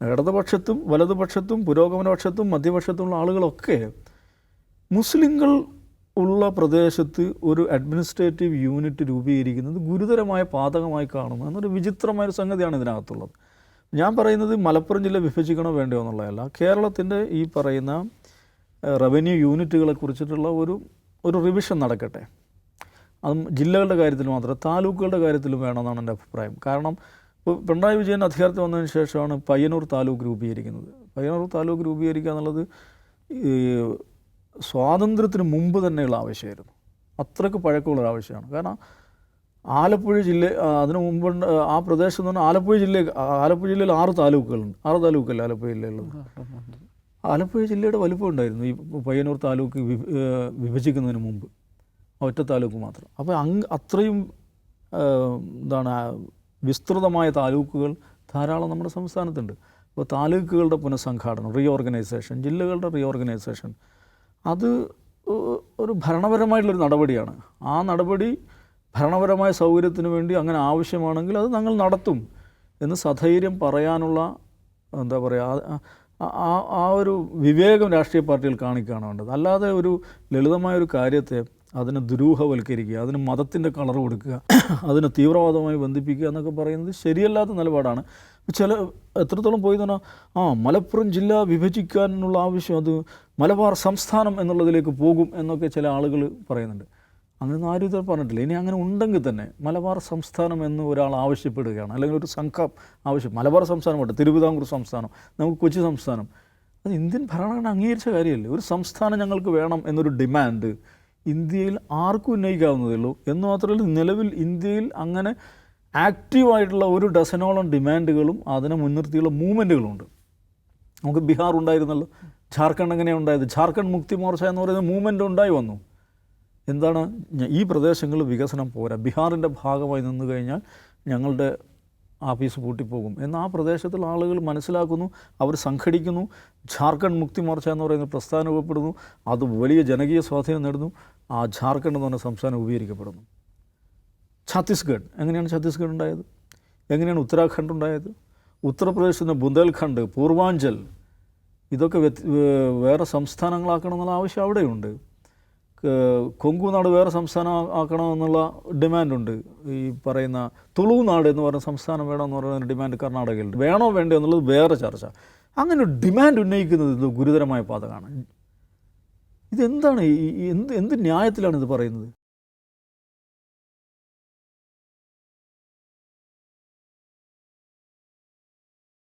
ഇടതുപക്ഷത്തും വലതുപക്ഷത്തും പുരോഗമനപക്ഷത്തും മധ്യപക്ഷത്തുമുള്ള ആളുകളൊക്കെ മുസ്ലിങ്ങൾ ഉള്ള പ്രദേശത്ത് ഒരു അഡ്മിനിസ്ട്രേറ്റീവ് യൂണിറ്റ് രൂപീകരിക്കുന്നത് ഗുരുതരമായ പാതകമായി കാണുന്നു എന്നൊരു വിചിത്രമായൊരു സംഗതിയാണ് ഇതിനകത്തുള്ളത്. ഞാൻ പറയുന്നത് മലപ്പുറം ജില്ല വിഭജിക്കണോ വേണ്ടയോ എന്നുള്ളതല്ല. കേരളത്തിൻ്റെ ഈ പറയുന്ന റവന്യൂ യൂണിറ്റുകളെ കുറിച്ചിട്ടുള്ള ഒരു റിവിഷൻ നടക്കട്ടെ. അതും ജില്ലകളുടെ കാര്യത്തിൽ മാത്രമല്ല, താലൂക്കുകളുടെ കാര്യത്തിലും വേണമെന്നാണ് എൻ്റെ അഭിപ്രായം. കാരണം ഇപ്പോൾ പിണറായി വിജയൻ അധികാരത്തിൽ വന്നതിന് ശേഷമാണ് പയ്യന്നൂർ താലൂക്ക് രൂപീകരിക്കുന്നത്. പയ്യന്നൂർ താലൂക്ക് രൂപീകരിക്കുക എന്നുള്ളത് ഈ സ്വാതന്ത്ര്യത്തിന് മുമ്പ് തന്നെയുള്ള ആവശ്യമായിരുന്നു. അത്രയ്ക്ക് പഴക്കമുള്ളൊരു ആവശ്യമാണ്. കാരണം ആലപ്പുഴ ജില്ല അതിന് മുമ്പ് ആ പ്രദേശം എന്ന് പറഞ്ഞാൽ ആലപ്പുഴ ജില്ലയിൽ 6 താലൂക്കുകളുണ്ട്. 6 താലൂക്കല്ലേ ആലപ്പുഴ ജില്ലയിലുള്ളത്. ആലപ്പുഴ ജില്ലയുടെ വലുപ്പം ഉണ്ടായിരുന്നു ഈ പയ്യന്നൂർ താലൂക്ക് വിഭജിക്കുന്നതിന് മുമ്പ്, ഒറ്റ താലൂക്ക് മാത്രം. അപ്പോൾ അത്രയും വിസ്തൃതമായ താലൂക്കുകൾ ധാരാളം നമ്മുടെ സംസ്ഥാനത്തുണ്ട്. അപ്പോൾ താലൂക്കുകളുടെ പുനഃസംഘാടനം, റീഓർഗനൈസേഷൻ, ജില്ലകളുടെ റീഓർഗനൈസേഷൻ, അത് ഒരു ഭരണപരമായിട്ടുള്ളൊരു നടപടിയാണ്. ആ നടപടി ഭരണപരമായ സൗകര്യത്തിന് വേണ്ടി അങ്ങനെ ആവശ്യമാണെങ്കിൽ അത് ഞങ്ങൾ നടത്തും എന്ന് സധൈര്യം പറയാനുള്ള എന്താ പറയുക, ആ ഒരു വിവേകം രാഷ്ട്രീയ പാർട്ടികൾ കാണിക്കുകയാണ് വേണ്ടത്. അല്ലാതെ ഒരു ലളിതമായൊരു കാര്യത്തെ അതിനെ ദുരൂഹവൽക്കരിക്കുക, അതിന് മതത്തിൻ്റെ കളർ കൊടുക്കുക, അതിനെ തീവ്രവാദവുമായി ബന്ധിപ്പിക്കുക എന്നൊക്കെ പറയുന്നത് ശരിയല്ലാത്ത നിലപാടാണ്. എത്രത്തോളം പോയി തന്നെ മലപ്പുറം ജില്ല വിഭജിക്കാനുള്ള ആവശ്യം അത് മലബാർ സംസ്ഥാനം എന്നുള്ളതിലേക്ക് പോകും എന്നൊക്കെ ചില ആളുകൾ പറയുന്നുണ്ട്. അങ്ങനെയൊന്നും ആരും ഇതുവരെ പറഞ്ഞിട്ടില്ല. ഇനി അങ്ങനെ ഉണ്ടെങ്കിൽ തന്നെ മലബാർ സംസ്ഥാനം എന്ന് ഒരാൾ ആവശ്യപ്പെടുകയാണ്, അല്ലെങ്കിൽ ഒരു സംഘം മലബാർ സംസ്ഥാനമുണ്ട്, തിരുവിതാംകൂർ സംസ്ഥാനം, നമുക്ക് കൊച്ചി സംസ്ഥാനം, അത് ഇന്ത്യൻ ഭരണഘടന അംഗീകരിച്ച കാര്യമല്ലേ. ഒരു സംസ്ഥാനം ഞങ്ങൾക്ക് വേണം എന്നൊരു ഡിമാൻഡ് ഇന്ത്യയിൽ ആർക്കും ഉന്നയിക്കാവുന്നതേ ഉള്ളൂ. എന്ന് മാത്രമല്ല, നിലവിൽ ഇന്ത്യയിൽ അങ്ങനെ ആക്റ്റീവായിട്ടുള്ള 1 ഡസനോളം ഡിമാൻഡുകളും അതിനെ മുൻനിർത്തിയുള്ള മൂവ്മെൻറ്റുകളുണ്ട്. നമുക്ക് ബീഹാർ ഉണ്ടായിരുന്നല്ലോ, ജാർഖണ്ഡ് എങ്ങനെയാണ് ഉണ്ടായത്? ജാർഖണ്ഡ് മുക്തി മോർച്ച എന്ന് പറയുന്ന മൂവ്മെൻറ്റ് ഉണ്ടായി വന്നു. എന്താണ്, ഈ പ്രദേശങ്ങളിൽ വികസനം പോരാ, ബീഹാറിൻ്റെ ഭാഗമായി നിന്ന് കഴിഞ്ഞാൽ ഞങ്ങളുടെ ആഫീസ് പൂട്ടിപ്പോകും എന്ന് ആ പ്രദേശത്തുള്ള ആളുകൾ മനസ്സിലാക്കുന്നു. അവർ സംഘടിക്കുന്നു. ജാർഖണ്ഡ് മുക്തി മോർച്ച എന്ന് പറയുന്ന പ്രസ്ഥാനം രൂപപ്പെടുന്നു. അത് വലിയ ജനകീയ സ്വാധീനം നേടുന്നു. ആ ജാർഖണ്ഡ് എന്ന് പറഞ്ഞ സംസ്ഥാനം രൂപീകരിക്കപ്പെടുന്നു. ഛത്തീസ്ഗഡ്, എങ്ങനെയാണ് ഛത്തീസ്ഗഡ് ഉണ്ടായത്? എങ്ങനെയാണ് ഉത്തരാഖണ്ഡ് ഉണ്ടായത്? ഉത്തർപ്രദേശിൻ്റെ ബുന്ദേൽഖണ്ഡ്, പൂർവാഞ്ചൽ, ഇതൊക്കെ വേറെ സംസ്ഥാനങ്ങളാക്കണം എന്നുള്ള ആവശ്യം അവിടെയുണ്ട്. കൊങ്കു നാട് വേറെ സംസ്ഥാനം ആക്കണമെന്നുള്ള ഡിമാൻഡുണ്ട്. ഈ പറയുന്ന തുളു നാട് എന്ന് പറയുന്ന സംസ്ഥാനം വേണമെന്ന് പറയുന്ന ഡിമാൻഡ് കർണാടകയിലുണ്ട്. വേണോ വേണ്ടോ എന്നുള്ളത് വേറെ ചർച്ച. അങ്ങനെ ഡിമാൻഡ് ഉന്നയിക്കുന്നത് ഇത് ഗുരുതരമായ പാതകമാണ്. ഇതെന്താണ്? എന്ത് ന്യായത്തിലാണ് ഇത് പറയുന്നത്?